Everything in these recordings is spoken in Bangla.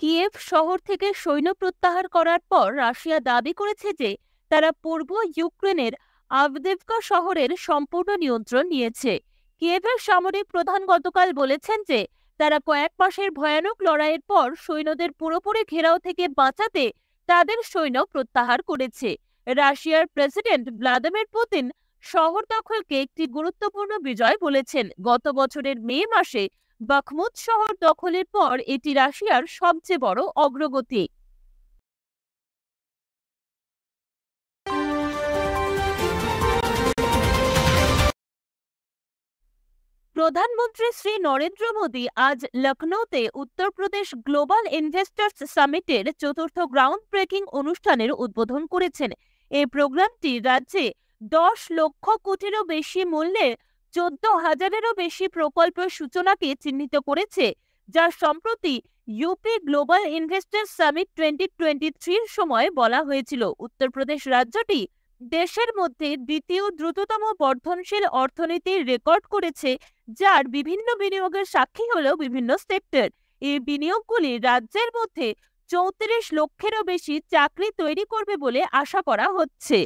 কিয়েভ শহর থেকে সৈন্য প্রত্যাহার করার পর রাশিয়া দাবি করেছে যে তারা পূর্ব ইউক্রেনের আভদিভকা শহরের সম্পূর্ণ নিয়ন্ত্রণ নিয়েছে। কিয়েভের সামরিক প্রধান গতকাল বলেছেন যে তারা কয়েক মাসের ভয়ানক লড়াইয়ের পর সৈন্যদের পুরোপুরি ঘেরাও থেকে বাঁচাতে তাদের সৈন্য প্রত্যাহার করেছে। রাশিয়ার প্রেসিডেন্ট ভ্লাদিমির পুতিন শহর দখলকে একটি গুরুত্বপূর্ণ বিজয় বলেছেন। গত বছরের মে মাসে বাখমুত শহর দখলের পর এটি রাশিয়ার সবচেয়ে বড় অগ্রগতি। প্রধানমন্ত্রী শ্রী নরেন্দ্র মোদী আজ লখনৌতে উত্তরপ্রদেশ গ্লোবাল ইনভেস্টার্স সামিটের চতুর্থ গ্রাউন্ড ব্রেকিং অনুষ্ঠানের উদ্বোধন করেছেন। এই প্রোগ্রামটি রাজ্যে 10 লক্ষ কোটিরও বেশি মূল্যের 14,000-এরও বেশি প্রকল্পের সূচনাকে চিহ্নিত করেছে, যা সম্প্রতি ইউপি গ্লোবাল ইনভেস্টার্স সামিট 2023-র সময় বলা হয়েছিল। উত্তরপ্রদেশ রাজ্যটি দেশের মধ্যে দ্বিতীয় দ্রুততম বর্ধনশীল অর্থনীতির রেকর্ড করেছে, যার বিভিন্ন বিনিয়োগের সাক্ষী হলো বিভিন্ন সেক্টর। এই বিনিয়োগগুলি রাজ্যের মধ্যে 34 লক্ষেরও বেশি চাকরি তৈরি করবে বলে আশা করা হচ্ছে।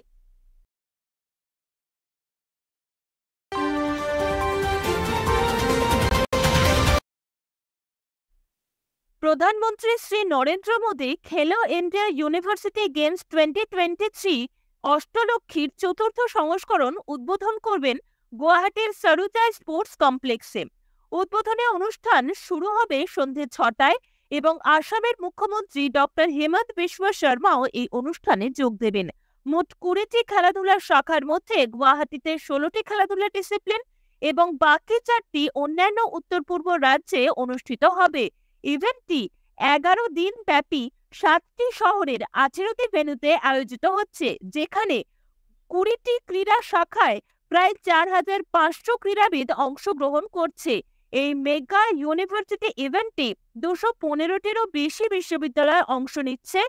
প্রধানমন্ত্রী শ্রী নরেন্দ্র মোদী খেলো ইন্ডিয়া ইউনিভার্সিটি গেমস 2023 অষ্টলক্ষীর চতুর্থ সংস্করণ উদ্বোধন করবেন গুয়াহাটির সরুজাই স্পোর্টস কমপ্লেক্সে। উদ্বোধনী অনুষ্ঠান শুরু হবে সন্ধ্যে 6টায় এবং আসামের মুখ্যমন্ত্রী ডক্টর হেমন্ত বিশ্ব শর্মাও এই অনুষ্ঠানে যোগ দেবেন। মোট 20টি খেলাধুলার শাখার মধ্যে গুয়াহাটিতে 16টি খেলাধুলা ডিসিপ্লিন এবং বাকি 4টি অন্যান্য উত্তর পূর্ব রাজ্যে অনুষ্ঠিত হবে। ইভেন্টটি 11 দিন ব্যাপী 7টি শহরের 18টি ভেন্যুতে আয়োজিত হচ্ছে, যেখানে 20টি ক্রীড়া শাখায় প্রায় 4,500 ক্রীড়াবিদ অংশগ্রহণ করছে। এই মেগা ইউনিভার্সিটি ইভেন্টে 215টিরও বেশি বিশ্ববিদ্যালয় অংশ নিচ্ছে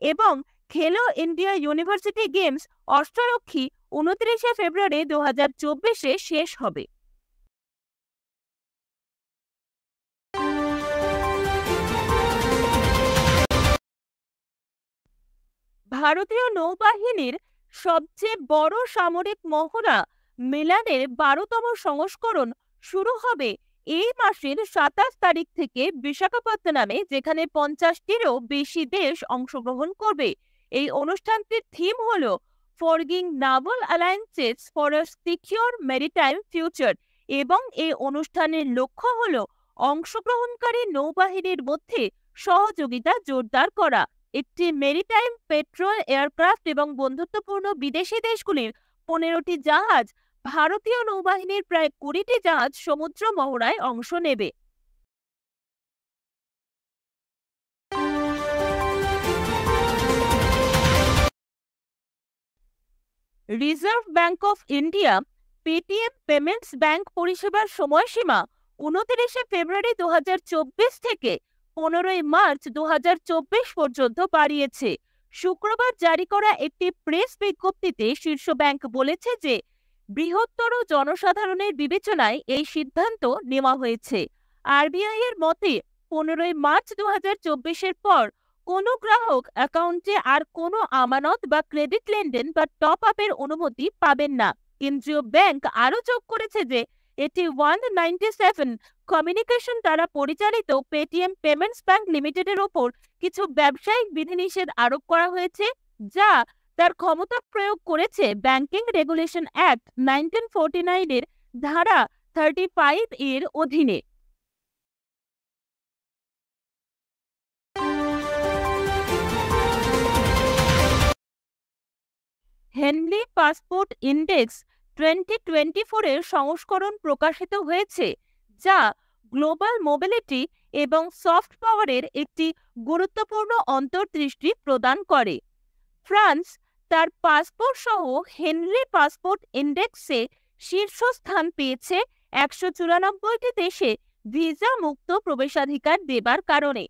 এবং খেলো ইন্ডিয়া ইউনিভার্সিটি গেমস অষ্টলক্ষী 29 ফেব্রুয়ারি 2024-এ শেষ হবে। ভারতীয় নৌবাহিনীর সবচেয়ে বড় সামরিক মহড়া মিলানের 12তম সংস্করণ শুরু হবে এই মাসের 27 তারিখ থেকে বিশাখাপত্তনমে, যেখানে 50টিরও বেশি দেশ অংশগ্রহণ করবে। এই অনুষ্ঠানটির থিম হল forging naval alliances for a secure maritime future এবং এই অনুষ্ঠানের লক্ষ্য হল অংশগ্রহণকারী নৌবাহিনীর মধ্যে সহযোগিতা জোরদার করা। একটি মেরিটাইম পেট্রোল এয়ারক্রাফট এবং বন্ধুত্বপূর্ণ বিদেশি দেশগুলির 15টি জাহাজ, ভারতীয় নৌবাহিনীর প্রায় 20টি জাহাজ সমুদ্র মহড়ায় অংশ নেবে। Reserve bank of India Paytm payments bank পরিষেবার সময়সীমা 29 ফেব্রুয়ারি 2024 থেকে 15 মার্চ 2024 পর্যন্ত বাড়িয়েছে। শুক্রবার জারি করা একটি প্রেস বিজ্ঞপ্তিতে শীর্ষ ব্যাংক বলেছে যে বৃহত্তর জনসাধারণের বিবেচনায় এই সিদ্ধান্ত নেওয়া হয়েছে। আরবিআই এর মতে 15 মার্চ 2024-এর পর কোনো গ্রাহক অ্যাকাউন্টে আর কোনো আমানত বা ক্রেডিট লেনদেন বা টপ আপের অনুমতি পাবেন না। কেন্দ্রীয় ব্যাংক আরও যোগ করেছে যে এটি 197 কমিউনিকেশন দ্বারা পরিচালিত পেটিএম পেমেন্টস ব্যাংক লিমিটেডের ওপর কিছু ব্যবসায়িক বিধিনিষেধ আরোপ করা হয়েছে, যা তার ক্ষমতা প্রয়োগ করেছে ব্যাংকিং রেগুলেশন অ্যাক্ট 1949-এর ধারা 35 এর অধীনে। হেনলি পাসপোর্ট ইন্ডেক্স 2024-এর সংস্করণ প্রকাশিত হয়েছে, যা গ্লোবাল মোবিলিটি এবং সফট পাওয়ারের একটি গুরুত্বপূর্ণ অন্তর্দৃষ্টি প্রদান করে। ফ্রান্স তার পাসপোর্ট সহ হেনলি পাসপোর্ট ইন্ডেক্সে শীর্ষস্থান পেয়েছে 194টি দেশে ভিসা মুক্ত প্রবেশাধিকার দেবার কারণে।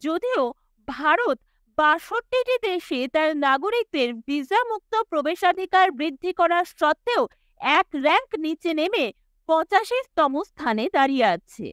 যদিও ভারত 62টি দেশে তার নাগরিকদের ভিসা মুক্ত প্রবেশাধিকার বৃদ্ধি করার সত্ত্বেও এক র্যাঙ্ক নিচে নেমে 85তম স্থানে দাঁড়িয়ে আছে।